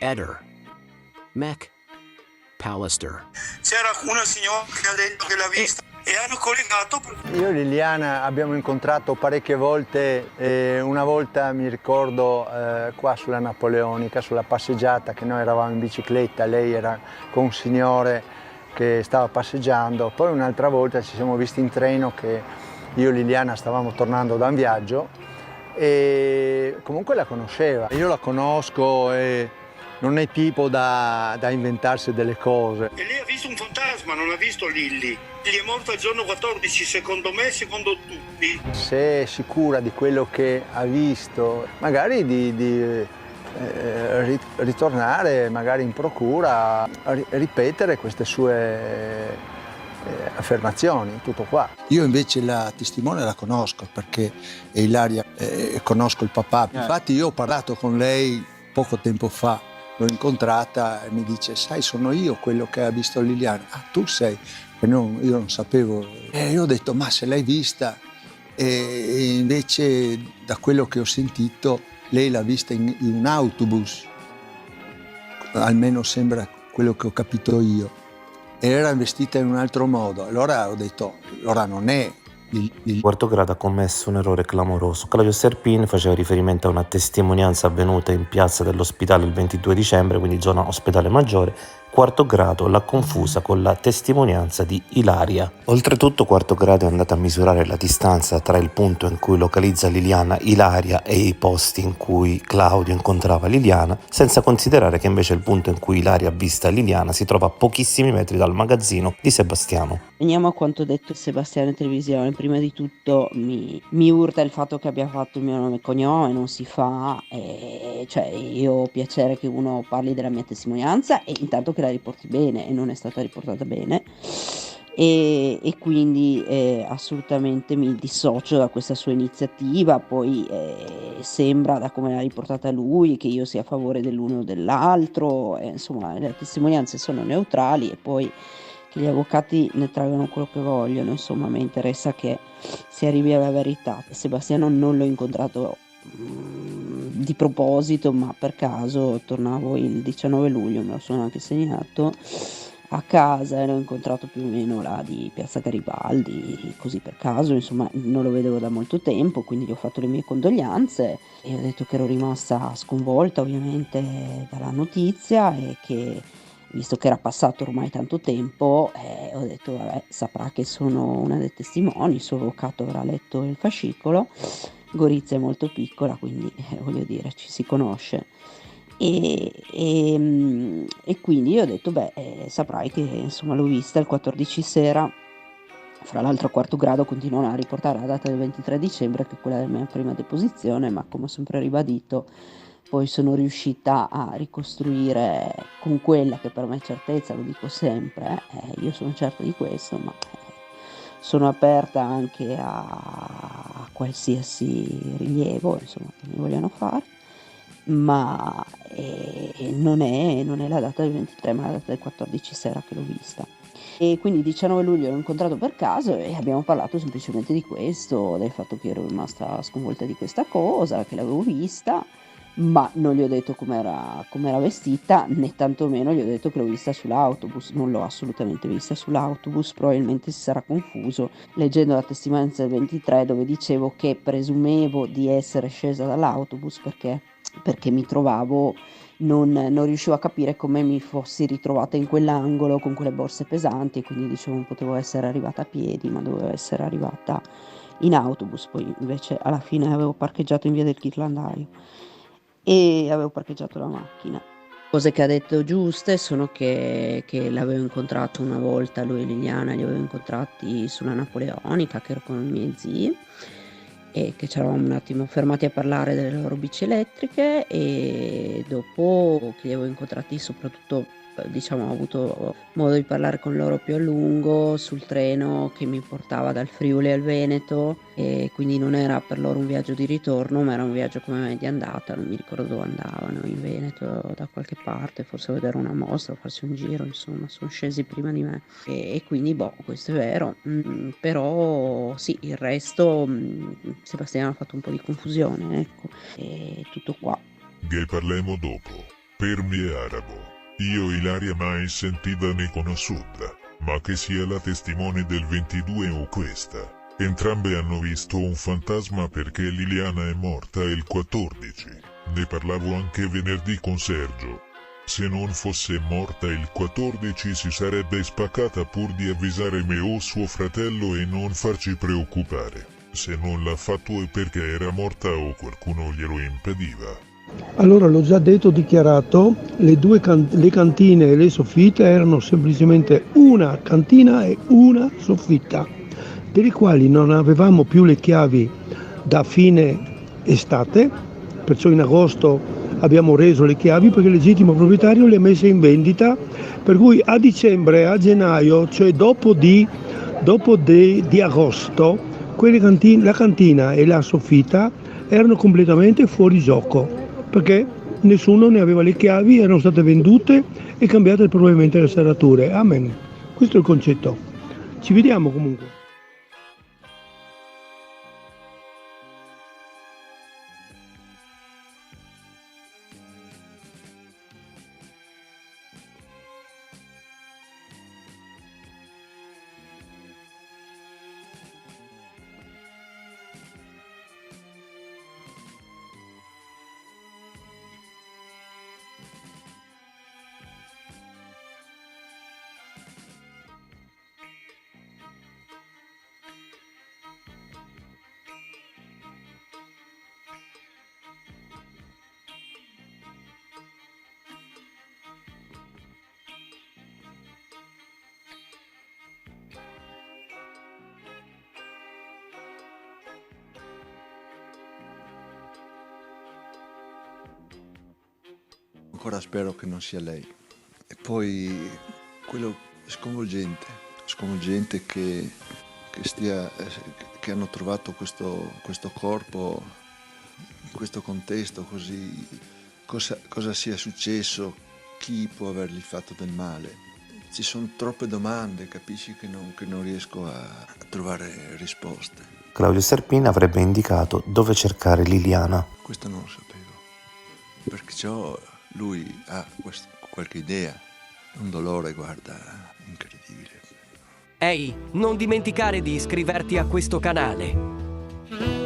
Eder, McAllister. C'era una signora che ha detto che l'ha vista e hanno collegato. Io e Liliana abbiamo incontrato parecchie volte, una volta mi ricordo qua sulla Napoleonica, sulla passeggiata che noi eravamo in bicicletta, lei era con un signore che stava passeggiando, poi un'altra volta ci siamo visti in treno che io e Liliana stavamo tornando da un viaggio e comunque la conosceva. Io la conosco e non è tipo da inventarsi delle cose. E lei ha visto un fantasma, non ha visto Lilli. Gli è morta il giorno 14, secondo me, secondo tutti. Se è sicura di quello che ha visto, magari di ritornare magari in procura a ripetere queste sue affermazioni, tutto qua. Io invece la testimone la conosco perché è Ilaria, conosco il papà. Infatti io ho parlato con lei poco tempo fa, l'ho incontrata e mi dice: sai, sono io quello che ha visto Liliana. Ah, tu sei? E io non sapevo. E io ho detto: ma se l'hai vista? E invece da quello che ho sentito lei l'ha vista in un autobus, almeno sembra quello che ho capito io. Era vestita in un altro modo. Allora ho detto: allora non è il Quarto grado ha commesso un errore clamoroso. Claudio Serpin faceva riferimento a una testimonianza avvenuta in piazza dell'ospedale il 22 dicembre, quindi zona ospedale maggiore. Quarto grado l'ha confusa con la testimonianza di Ilaria. Oltretutto quarto grado è andato a misurare la distanza tra il punto in cui localizza Liliana Ilaria e i posti in cui Claudio incontrava Liliana, senza considerare che invece il punto in cui Ilaria ha vista Liliana si trova a pochissimi metri dal magazzino di Sebastiano. Veniamo a quanto detto Sebastiano in televisione. Prima di tutto mi urta il fatto che abbia fatto il mio nome e cognome, non si fa, cioè io ho piacere che uno parli della mia testimonianza e intanto che la riporti bene, e non è stata riportata bene, e quindi assolutamente mi dissocio da questa sua iniziativa. Poi sembra, da come l'ha riportata lui, che io sia a favore dell'uno o dell'altro, insomma le testimonianze sono neutrali e poi che gli avvocati ne traggono quello che vogliono, insomma mi interessa che si arrivi alla verità. Sebastiano non l'ho incontrato di proposito, ma per caso tornavo il 19 luglio, me lo sono anche segnato, a casa, e l'ho incontrato più o meno là di Piazza Garibaldi, così per caso, insomma non lo vedevo da molto tempo, quindi gli ho fatto le mie condoglianze e ho detto che ero rimasta sconvolta ovviamente dalla notizia e che, visto che era passato ormai tanto tempo, ho detto vabbè, saprà che sono una dei testimoni, il suo avvocato avrà letto il fascicolo. Gorizia è molto piccola, quindi voglio dire, ci si conosce. E quindi io ho detto beh, saprai che insomma l'ho vista il 14 sera. Fra l'altro a quarto grado continuano a riportare la data del 23 dicembre, che è quella della mia prima deposizione, ma come ho sempre ribadito poi sono riuscita a ricostruire con quella che per me è certezza, lo dico sempre, io sono certa di questo, ma sono aperta anche a qualsiasi rilievo, insomma, che mi vogliano fare, ma non è la data del 23, ma la data del 14 sera che l'ho vista. E quindi il 19 luglio l'ho incontrato per caso e abbiamo parlato semplicemente di questo, del fatto che ero rimasta sconvolta di questa cosa, che l'avevo vista, ma non gli ho detto com'era vestita, né tantomeno gli ho detto che l'ho vista sull'autobus. Non l'ho assolutamente vista sull'autobus, probabilmente si sarà confuso leggendo la testimonianza del 23, dove dicevo che presumevo di essere scesa dall'autobus perché mi trovavo, non riuscivo a capire come mi fossi ritrovata in quell'angolo con quelle borse pesanti, e quindi dicevo non potevo essere arrivata a piedi, ma dovevo essere arrivata in autobus. Poi invece alla fine avevo parcheggiato in via del Ghirlandaio e avevo parcheggiato la macchina. Cose che ha detto giuste sono che l'avevo incontrato una volta, lui e Liliana li avevo incontrati sulla Napoleonica, che ero con i miei zii, e che ci eravamo un attimo fermati a parlare delle loro bici elettriche, e dopo che li avevo incontrati soprattutto, diciamo, ho avuto modo di parlare con loro più a lungo sul treno che mi portava dal Friuli al Veneto, e quindi non era per loro un viaggio di ritorno, ma era un viaggio come me di andata. Non mi ricordo dove andavano, in Veneto da qualche parte, forse a vedere una mostra o farsi un giro, insomma sono scesi prima di me, e quindi questo è vero. Però sì, il resto Sebastiano ha fatto un po' di confusione, ecco, e tutto qua. Ne parleremo dopo. Per me è arabo. Io Ilaria mai sentita né conosciuta, ma che sia la testimone del 22 o questa. Entrambe hanno visto un fantasma perché Liliana è morta il 14. Ne parlavo anche venerdì con Sergio. Se non fosse morta il 14 si sarebbe spaccata pur di avvisare me o suo fratello e non farci preoccupare. Se non l'ha fatto è perché era morta o qualcuno glielo impediva. Allora, l'ho già detto, dichiarato, le cantine e le soffitte erano semplicemente una cantina e una soffitta, per i quali non avevamo più le chiavi da fine estate, perciò in agosto abbiamo reso le chiavi perché il legittimo proprietario le ha messe in vendita, per cui a dicembre, a gennaio, cioè dopo di agosto, la cantina e la soffitta erano completamente fuori gioco, perché nessuno ne aveva le chiavi, erano state vendute e cambiate probabilmente le serrature. Amen. Questo è il concetto. Ci vediamo comunque. Ancora spero che non sia lei. E poi quello sconvolgente che hanno trovato questo corpo in questo contesto così. Cosa sia successo, chi può avergli fatto del male. Ci sono troppe domande, capisci, che non riesco a trovare risposte. Claudio Serpin avrebbe indicato dove cercare Liliana. Questo non lo sapevo, perciò lui ha qualche idea, un dolore, guarda, incredibile. Ehi, non dimenticare di iscriverti a questo canale.